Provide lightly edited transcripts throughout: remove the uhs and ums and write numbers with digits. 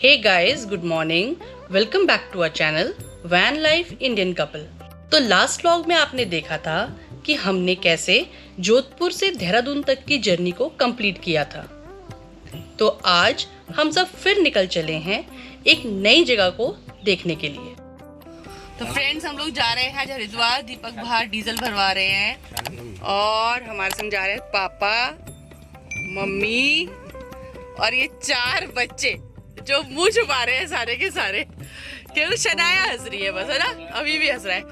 Hey guys, good morning. Welcome back to our channel van life Indian couple. तो last vlog में आपने देखा था कि हमने कैसे जोधपुर से देहरादून तक की जर्नी को कंप्लीट किया था। तो आज हम सब फिर निकल चले हैं एक नई जगह को देखने के लिए। तो फ्रेंड्स, हम लोग जा रहे हैं आज हरिद्वार। दीपक बाहर डीजल भरवा रहे हैं और हमारे संग जा रहे हैं पापा, मम्मी और ये 4 बच्चे जो मुंह छुपा रहे हैं सारे के सारे। केवल शनाया हंस रही है बस, है ना? अभी भी हंस रहा है।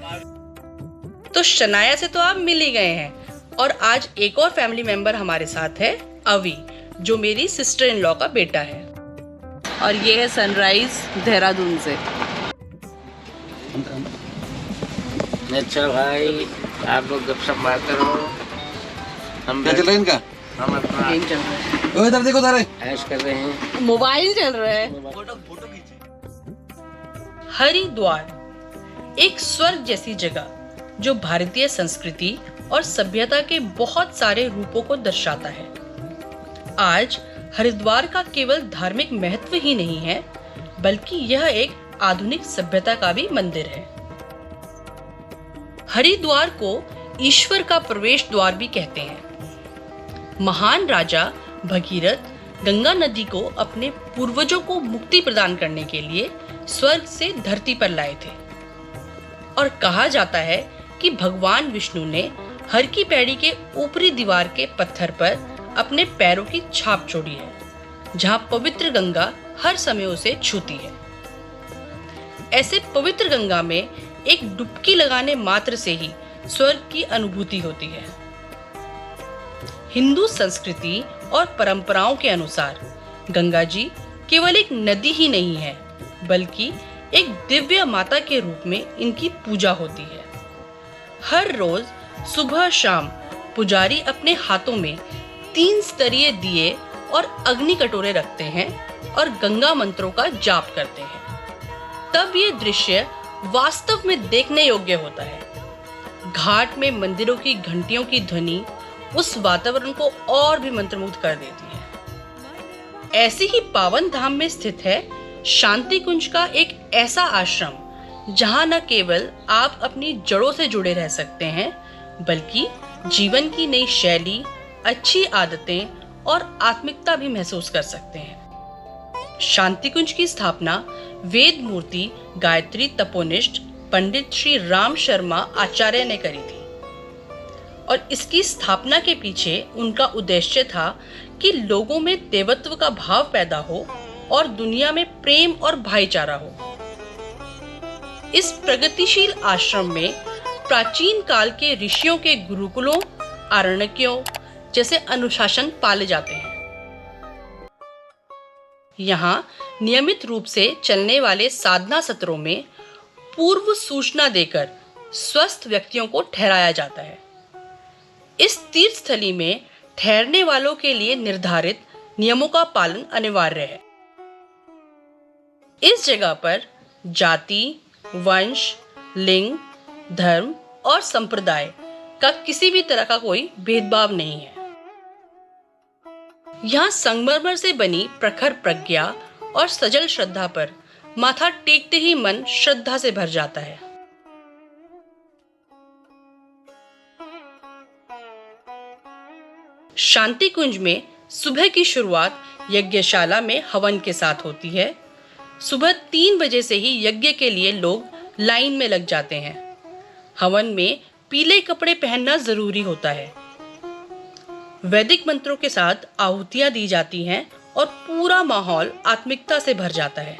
तो शनाया से तो आप मिल ही गए हैं और आज एक और फैमिली मेंबर हमारे साथ है, अवी, जो मेरी सिस्टर इन लॉ का बेटा है। और ये है सनराइज देहरादून से। अच्छा भाई, आप लोग गपशप मारते रहो। हम क्या चल रहा है इनका? हम अपना गेम चल रहा है। इधर देखो, इधर ऐश कर रहे हैं। मोबाइल चल रहा है। हरिद्वार, एक स्वर्ग जैसी जगह जो भारतीय संस्कृति और सभ्यता के बहुत सारे रूपों को दर्शाता है। आज हरिद्वार का केवल धार्मिक महत्व ही नहीं है, बल्कि यह एक आधुनिक सभ्यता का भी मंदिर है। हरिद्वार को ईश्वर का प्रवेश द्वार भी कहते हैं। महान राजा भगीरथ गंगा नदी को अपने पूर्वजों को मुक्ति प्रदान करने के लिए स्वर्ग से धरती पर लाए थे और कहा जाता है कि भगवान विष्णु ने हर की पैड़ी के ऊपरी दीवार के पत्थर पर अपने पैरों की छाप छोड़ी है, जहां पवित्र गंगा हर समय उसे छूती है। ऐसे पवित्र गंगा में एक डुबकी लगाने मात्र से ही स्वर्ग की अनुभूति होती है। हिंदू संस्कृति और परंपराओं के अनुसार गंगा जी केवल एक नदी ही नहीं है, बल्कि एक दिव्य माता के रूप में इनकी पूजा होती है। हर रोज सुबह शाम पुजारी अपने हाथों में 3 स्तरीय दिए और अग्नि कटोरे रखते हैं और गंगा मंत्रों का जाप करते हैं। तब ये दृश्य वास्तव में देखने योग्य होता है। घाट में मंदिरों की घंटियों की ध्वनि उस वातावरण को और भी मंत्रमुग्ध कर देती है। ऐसी ही पावन धाम में स्थित है शांति कुंज का एक ऐसा आश्रम, जहां न केवल आप अपनी जड़ों से जुड़े रह सकते हैं, बल्कि जीवन की नई शैली, अच्छी आदतें और आत्मिकता भी महसूस कर सकते हैं। शांति कुंज की स्थापना वेद मूर्ति गायत्री तपोनिष्ठ पंडित श्री राम शर्मा आचार्य ने करी थी और इसकी स्थापना के पीछे उनका उद्देश्य था कि लोगों में देवत्व का भाव पैदा हो और दुनिया में प्रेम और भाईचारा हो। इस प्रगतिशील आश्रम में प्राचीन काल के ऋषियों के गुरुकुलों, आरण्यकों जैसे अनुशासन पाले जाते हैं। यहाँ नियमित रूप से चलने वाले साधना सत्रों में पूर्व सूचना देकर स्वस्थ व्यक्तियों को ठहराया जाता है। इस तीर्थ स्थली में ठहरने वालों के लिए निर्धारित नियमों का पालन अनिवार्य है। इस जगह पर जाति, वंश, लिंग, धर्म और संप्रदाय का किसी भी तरह का कोई भेदभाव नहीं है। यहाँ संगमरमर से बनी प्रखर प्रज्ञा और सजल श्रद्धा पर माथा टेकते ही मन श्रद्धा से भर जाता है। शांति कुंज में सुबह की शुरुआत यज्ञशाला में हवन के साथ होती है। सुबह 3 बजे से ही यज्ञ के लिए लोग लाइन में लग जाते हैं। हवन में पीले कपड़े पहनना जरूरी होता है। वैदिक मंत्रों के साथ आहुतियां दी जाती हैं और पूरा माहौल आत्मिकता से भर जाता है।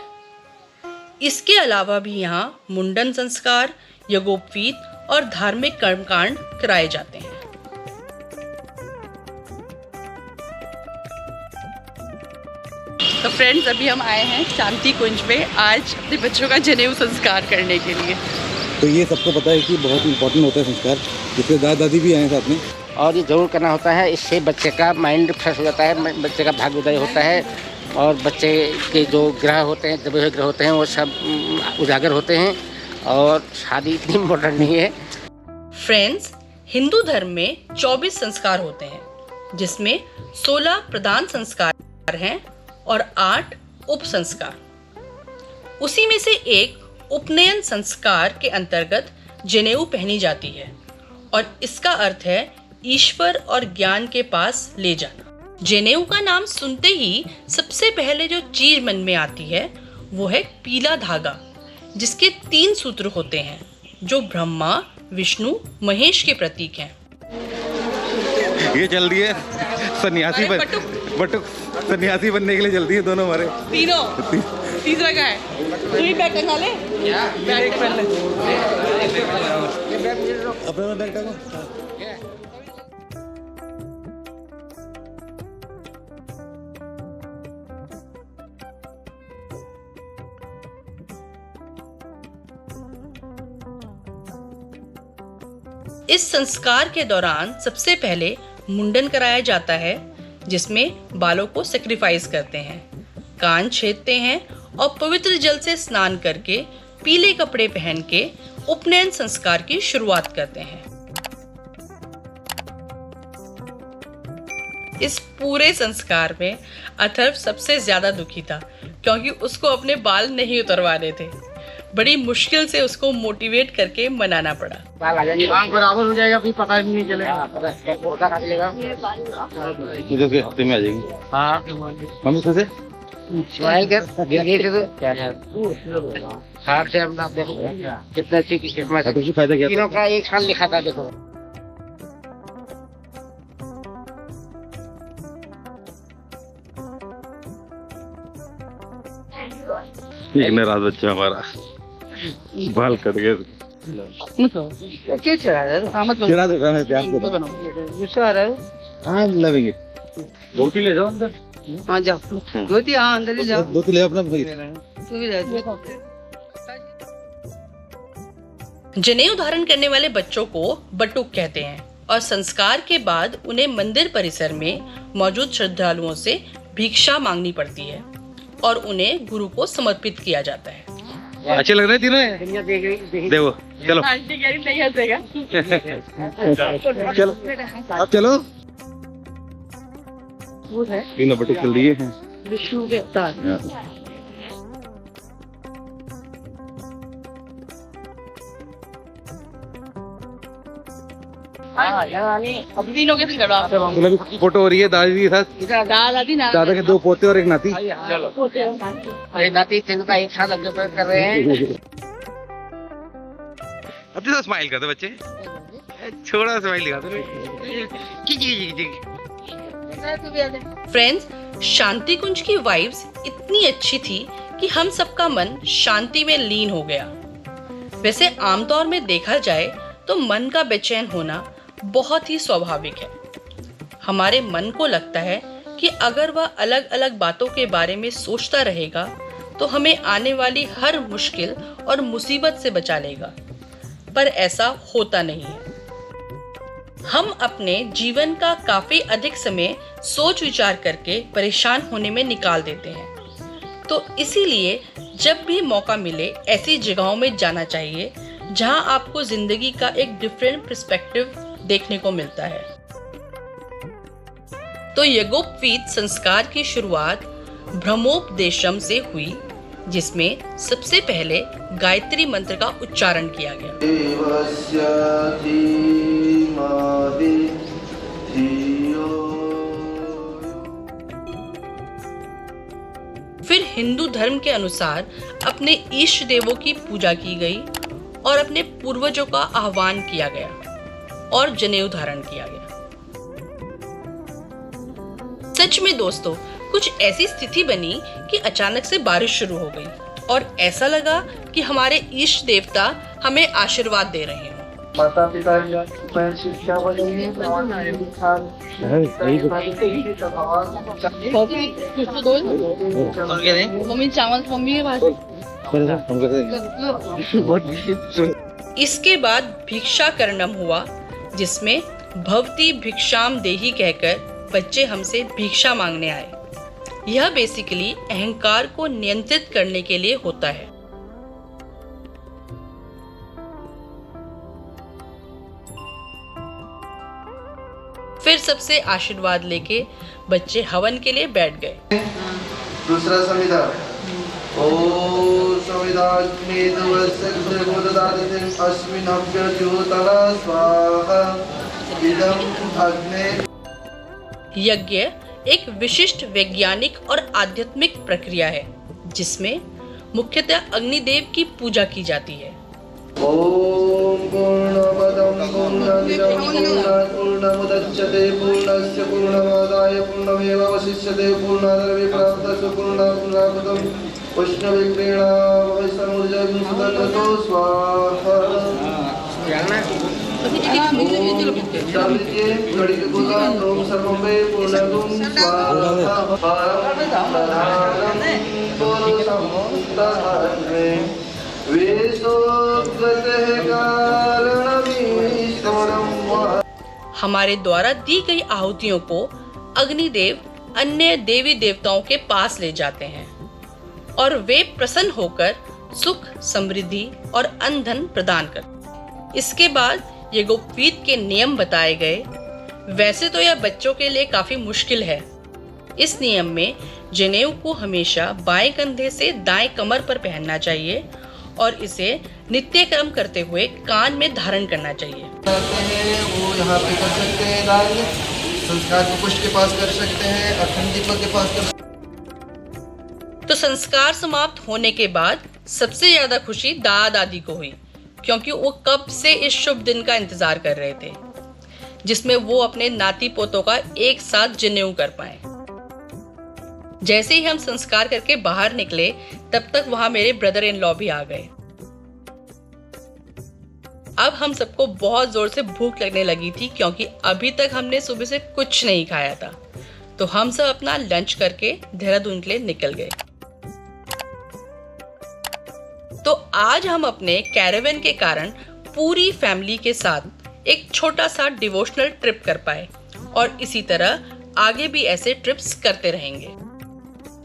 इसके अलावा भी यहाँ मुंडन संस्कार, यज्ञोपवीत और धार्मिक कर्मकांड कराए जाते हैं। तो फ्रेंड्स, अभी हम आए हैं शांति कुंज में आज अपने बच्चों का जनेऊ संस्कार करने के लिए। तो ये सबको पता है कि बहुत इम्पोर्टेंट होता है संस्कार, जिसके दादा दादी भी आए साथ में। और ये जरूर करना होता है, इससे बच्चे का माइंड फ्रेश हो जाता है, बच्चे का भाग्योदय होता है और बच्चे के जो ग्रह होते हैं, दबे हुए ग्रह होते हैं, वो सब उजागर होते हैं। और शादी इतनी इम्पोर्टेंट नहीं है। फ्रेंड्स, हिंदू धर्म में 24 संस्कार होते हैं, जिसमें 16 प्रधान संस्कार हैं और 8 उप संस्कार। उसी में से एक उपनयन संस्कार के अंतर्गत जनेऊ पहनी जाती है और इसका अर्थ है ईश्वर और ज्ञान के पास ले जाना। जनेऊ का नाम सुनते ही सबसे पहले जो चीज मन में आती है वो है पीला धागा, जिसके 3 सूत्र होते हैं जो ब्रह्मा, विष्णु, महेश के प्रतीक हैं। ये चल रही है सन्यासी बटुक सन्यासी बनने के लिए जल्दी है दोनों हमारे तीनों। तीसरा का है तू ही बैग टंगा ले। बैग पहन ले। अपना बैग टांगो। इस संस्कार के दौरान सबसे पहले मुंडन कराया जाता है, जिसमें बालों को सेक्रीफाइस करते हैं, कान छेदते हैं और पवित्र जल से स्नान करके पीले कपड़े पहन के उपनयन संस्कार की शुरुआत करते हैं। इस पूरे संस्कार में अथर्व सबसे ज्यादा दुखी था, क्योंकि उसको अपने बाल नहीं उतरवाने थे। बड़ी मुश्किल से उसको मोटिवेट करके मनाना पड़ा। बाल आ जाएंगे, आंख बराबर हो जाएगा, फिर पता भी नहीं चलेगा। मुझे उसके हफ्ते में आ जाएगी। हाँ मम्मी कैसे स्माइल कर हाथ से अपना देखो कितना अच्छी किस्मत है। कुछ फायदा क्या तीनों का एक साल लिखा था, देखो एक नाराज बच्चा हमारा बाल कट गए। क्या चला रहा है? चला दो मैं प्यार को गुस्सा आ रहा है? हाँ लवेंगे रोटी ले जाओ अंदर। हाँ जाओ धोती, हाँ अंदर ही जाओ। धोती ले अपना भाई। तू भी जा। जनेऊ धारण करने वाले बच्चों को बटुक कहते हैं और संस्कार के बाद उन्हें मंदिर परिसर में मौजूद श्रद्धालुओं से भिक्षा मांगनी पड़ती है और उन्हें गुरु को समर्पित किया जाता है। अच्छे लग रहे हैं तीनों। देखो चलो आंटी कह रही नहीं हंसेगा। चलो अब चलो। तीनों बटुक चल दिए हैं। विष्णु के अवतार। अब तीनों के फोटो हो रही है दादी के साथ। दादा के 2 पोते और 1 नाती। अरे नाती तीनों का एक साथ अग्रसर कर रहे हैं। अब तो स्माइल करते बच्चे, छोड़ा स्माइल दिखाते। फ्रेंड्स, शांति कुंज की वाइब्स इतनी अच्छी थी कि हम सबका मन शांति में लीन हो गया। वैसे आमतौर में देखा जाए तो मन का बेचैन होना बहुत ही स्वाभाविक है। हमारे मन को लगता है कि अगर वह अलग अलग बातों के बारे में सोचता रहेगा तो हमें आने वाली हर मुश्किल और मुसीबत से बचा लेगा, पर ऐसा होता नहीं है। हम अपने जीवन का काफी अधिक समय सोच विचार करके परेशान होने में निकाल देते हैं। तो इसीलिए जब भी मौका मिले ऐसी जगहों में जाना चाहिए जहां आपको जिंदगी का एक डिफरेंट पर्सपेक्टिव देखने को मिलता है। तो यज्ञोपवीत संस्कार की शुरुआत ब्रह्मोपदेशम से हुई, जिसमें सबसे पहले गायत्री मंत्र का उच्चारण किया गया। फिर हिंदू धर्म के अनुसार अपने इष्ट देवों की पूजा की गई और अपने पूर्वजों का आह्वान किया गया और जनेऊ धारण किया गया। सच में दोस्तों, कुछ ऐसी स्थिति बनी कि अचानक से बारिश शुरू हो गई और ऐसा लगा कि हमारे इष्ट देवता हमें आशीर्वाद दे रहे हैं। माता पिता शिक्षा मम्मी चावल मम्मी के पास। इसके बाद भिक्षा करणम हुआ, जिसमें भवती भिक्षाम देही कहकर बच्चे हमसे भिक्षा मांगने आए। यह बेसिकली अहंकार को नियंत्रित करने के लिए होता है। फिर सबसे आशीर्वाद लेके बच्चे हवन के लिए बैठ गए। दूसरा संविधान। ओम यज्ञ एक विशिष्ट वैज्ञानिक और आध्यात्मिक प्रक्रिया है जिसमें मुख्यतः अग्निदेव की पूजा की जाती है। ओम पूर्णमदं पूर्णमिदं पूर्णात् पूर्णमुदच्यते पूर्णस्य पूर्णमादाय पूर्णमेवावशिष्यते पूर्णाद्रव्ये प्राप्तस्य पूर्णात् पुष्णविक्रीणावै समुर्जं सुदन्तो स्वाहा। ओम सर्वं वै पूर्णं स्वाहा। हमारे द्वारा दी गई आहुतियों को अग्निदेव अन्य देवी देवताओं के पास ले जाते हैं और वे प्रसन्न होकर सुख, समृद्धि और अन्न धन प्रदान करते। इसके बाद ये गुप्तवीत के नियम बताए गए। वैसे तो यह बच्चों के लिए काफी मुश्किल है। इस नियम में जनेऊ को हमेशा बाएं कंधे से दाएं कमर पर पहनना चाहिए और इसे नित्य कर्म करते हुए कान में धारण करना चाहिए। वो यहाँ पे कर सकते हैं, दान संस्कार को पुष्ट के पास कर सकते हैं, अखंड दीपक के पास कर। तो संस्कार समाप्त होने के बाद सबसे ज्यादा खुशी दादा दादी को हुई, क्योंकि वो कब से इस शुभ दिन का इंतजार कर रहे थे जिसमें वो अपने नाती पोतों का एक साथ जनेऊ कर पाए। जैसे ही हम संस्कार करके बाहर निकले तब तक वहां मेरे ब्रदर इन लॉ भी आ गए। अब हम सबको बहुत जोर से भूख लगने लगी थी क्योंकि अभी तक हमने सुबह से कुछ नहीं खाया था। तो हम सब अपना लंच करके देहरादून के लिए निकल गए। तो आज हम अपने कैरावन के कारण पूरी फैमिली के साथ एक छोटा सा डिवोशनल ट्रिप कर पाए और इसी तरह आगे भी ऐसे ट्रिप्स करते रहेंगे।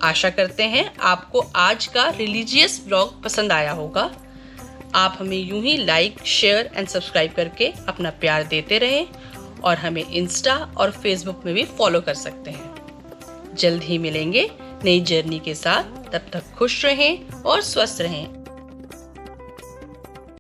आशा करते हैं आपको आज का रिलीजियस व्लॉग पसंद आया होगा। आप हमें यूं ही लाइक, शेयर एंड सब्सक्राइब करके अपना प्यार देते रहें और हमें इंस्टा और फेसबुक में भी फॉलो कर सकते हैं। जल्द ही मिलेंगे नई जर्नी के साथ। तब तक खुश रहें और स्वस्थ रहें।